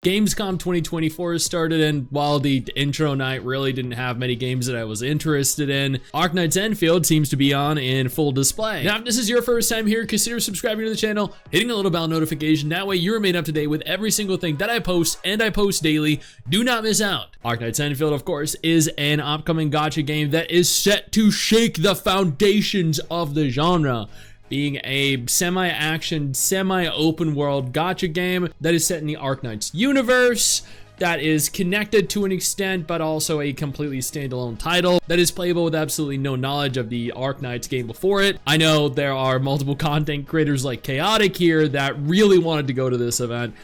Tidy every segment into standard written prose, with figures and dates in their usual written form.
Gamescom 2024 started, and while the intro night really didn't have many games that I was interested in, Arknights Endfield seems to be on in full display. Now, if this is your first time here, consider subscribing to the channel, hitting the little bell notification. That way you remain up to date with every single thing that I post, and I post daily. Do not miss out. Arknights Endfield, of course, is an upcoming gacha game that is set to shake the foundations of the genre, being a semi-action, semi-open world gacha game that is set in the Arknights universe, that is connected to an extent, but also a completely standalone title that is playable with absolutely no knowledge of the Arknights game before it. I know there are multiple content creators like Chaotic here that really wanted to go to this event.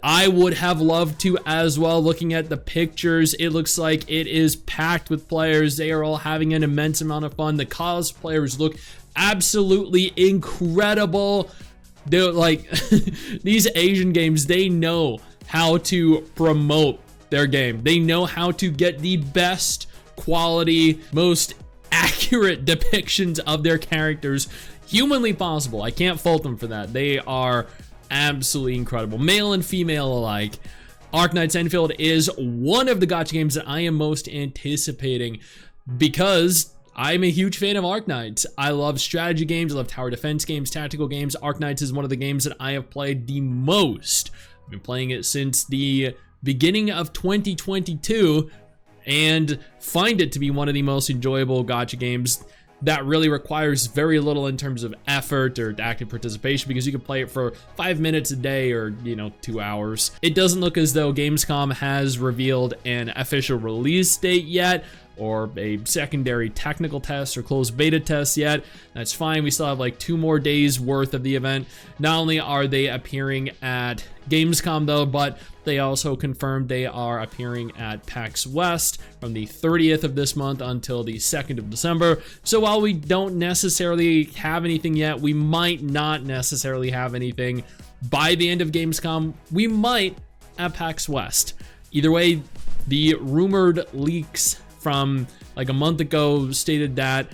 I would have loved to as well. Looking at the pictures, it looks like it is packed with players. They are all having an immense amount of fun. The cosplayers look absolutely incredible. They're like these Asian games, they know how to promote their game. They know how to get the best quality, most accurate depictions of their characters humanly possible. I can't fault them for that. They are absolutely incredible, male and female alike. Arknights Endfield is one of the gacha games that I am most anticipating because I'm a huge fan of Arknights. I love strategy games, I love tower defense games, tactical games. Arknights is one of the games that I have played the most. I've been playing it since the beginning of 2022 and find it to be one of the most enjoyable gacha games that really requires very little in terms of effort or active participation, because you can play it for 5 minutes a day or 2 hours. It doesn't look as though Gamescom has revealed an official release date yet, or a secondary technical test or closed beta test yet. That's fine. We still have like 2 more days worth of the event. Not only are they appearing at Gamescom though, but they also confirmed they are appearing at PAX West from the 30th of this month until the 2nd of December. So while we don't necessarily have anything yet, we might not necessarily have anything by the end of Gamescom. We might at PAX West. Either way, the rumored leaks from like a month ago stated that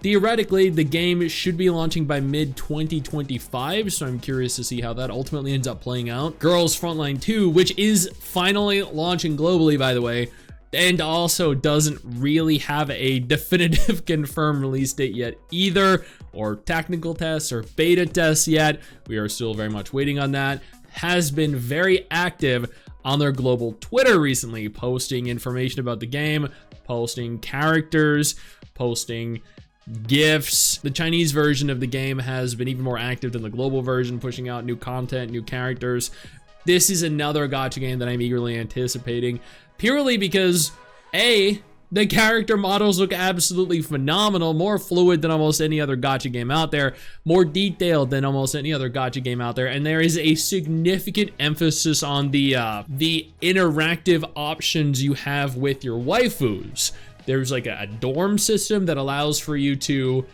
theoretically the game should be launching by mid-2025, so I'm curious to see how that ultimately ends up playing out. Girls Frontline 2, which is finally launching globally, by the way, and also doesn't really have a definitive confirmed release date yet either, or technical tests or beta tests yet. We are still very much waiting on that. Has been very active on their global Twitter recently, posting information about the game, posting characters, posting GIFs. The Chinese version of the game has been even more active than the global version, pushing out new content, new characters. This is another gacha game that I'm eagerly anticipating, purely because A, the character models look absolutely phenomenal, more fluid than almost any other gacha game out there, more detailed than almost any other gacha game out there, and there is a significant emphasis on the interactive options you have with your waifus. There's like a dorm system that allows for you to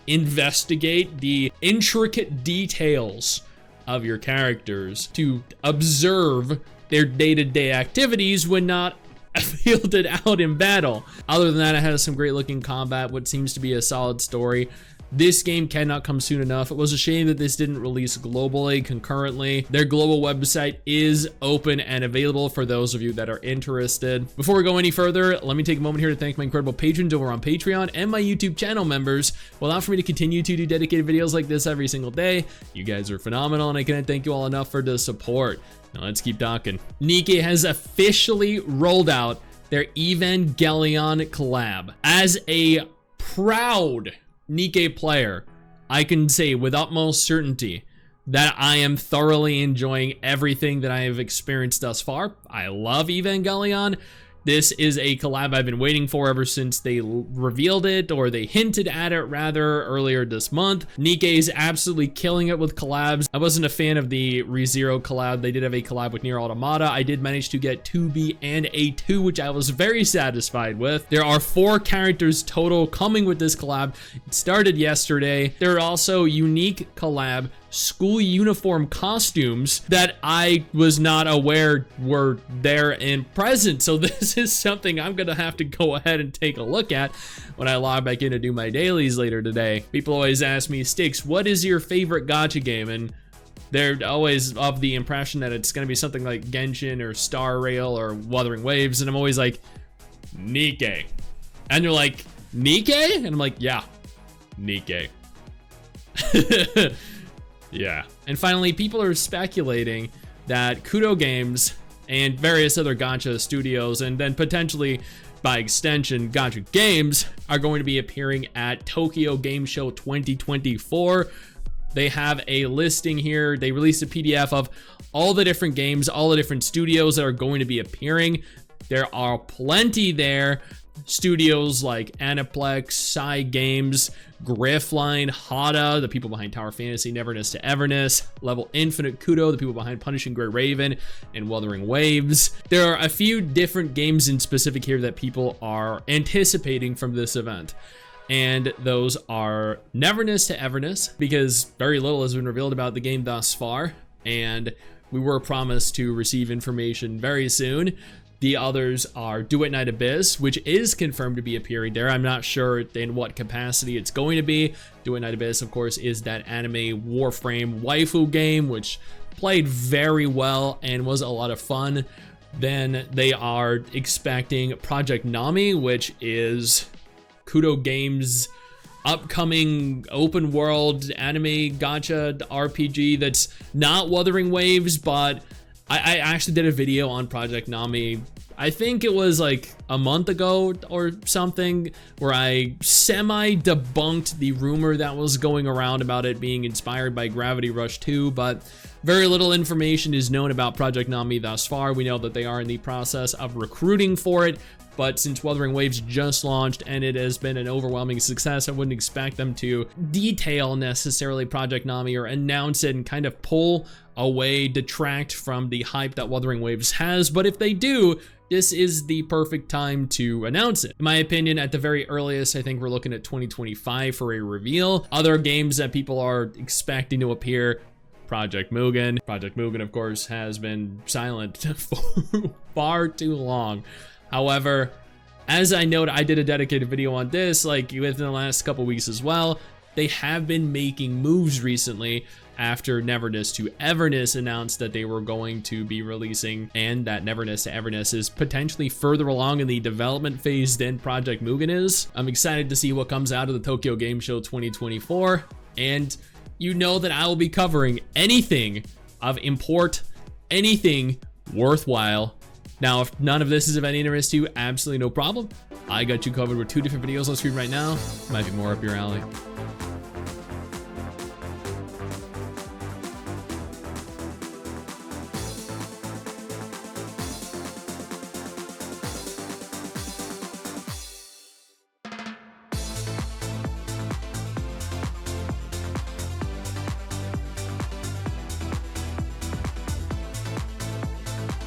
investigate the intricate details of your characters, to observe their day-to-day activities when not fielded out in battle. Other than that, it has some great looking combat, what seems to be a solid story. This game cannot come soon enough. It was a shame that this didn't release globally concurrently. Their global website is open and available for those of you that are interested. Before we go any further, let me take a moment here to thank my incredible patrons over on Patreon and my YouTube channel members who allow for me to continue to do dedicated videos like this every single day. You guys are phenomenal, and I can't thank you all enough for the support. Now let's keep talking. NIKKE has officially rolled out their Evangelion collab. As a proud NIKKE player, I can say with utmost certainty that I am thoroughly enjoying everything that I have experienced thus far. I love Evangelion. This is a collab I've been waiting for ever since they revealed it, or they hinted at it rather, earlier this month. NIKKE is absolutely killing it with collabs. I wasn't a fan of the ReZero collab. They did have a collab with Nier Automata. I did manage to get 2B and A2, which I was very satisfied with. There are 4 characters total coming with this collab. It started yesterday. There are also unique collab school uniform costumes that I was not aware were there and present. So this is something I'm gonna have to go ahead and take a look at when I log back in to do my dailies later today. People always ask me, Stix, what is your favorite gacha game? And they're always of the impression that it's going to be something like Genshin or Star Rail or Wuthering Waves, and I'm always like, NIKKE. And they're like, NIKKE? And I'm like, yeah, NIKKE. Yeah. And finally, people are speculating that Kuro Games and various other gacha studios, and then potentially by extension gacha games, are going to be appearing at Tokyo Game Show 2024. They have a listing here. They released a PDF of all the different games, all the different studios that are going to be appearing. There are plenty there. Studios like Aniplex, Psy Games, Griffline, Hada, the people behind Tower Fantasy, Neverness to Everness, Level Infinite, Kuro, the people behind Punishing Grey Raven, and Wuthering Waves. There are a few different games in specific here that people are anticipating from this event. And those are Neverness to Everness, because very little has been revealed about the game thus far, and we were promised to receive information very soon. The others are Duet Night Abyss, which is confirmed to be appearing there. I'm not sure in what capacity it's going to be. Duet Night Abyss, of course, is that anime Warframe waifu game, which played very well and was a lot of fun. Then they are expecting Project Nami, which is Kuro Games' upcoming open world anime gacha RPG that's not Wuthering Waves, but I actually did a video on Project Nami, I think it was like a month ago or something, where I semi-debunked the rumor that was going around about it being inspired by Gravity Rush 2, but very little information is known about Project Nami thus far. We know that they are in the process of recruiting for it, but since Wuthering Waves just launched and it has been an overwhelming success, I wouldn't expect them to detail necessarily Project Nami or announce it and kind of pull away, detract from the hype that Wuthering Waves has. But if they do, this is the perfect time to announce it. In my opinion, at the very earliest, I think we're looking at 2025 for a reveal. Other games that people are expecting to appear, Project Mugen. Project Mugen, of course, has been silent for far too long. However, as I noted, I did a dedicated video on this, like within the last couple weeks as well. They have been making moves recently after Neverness to Everness announced that they were going to be releasing, and that Neverness to Everness is potentially further along in the development phase than Project Mugen is. I'm excited to see what comes out of the Tokyo Game Show 2024, and you know that I will be covering anything of import, anything worthwhile. Now, if none of this is of any interest to you, absolutely no problem. I got you covered with 2 different videos on screen right now. Might be more up your alley.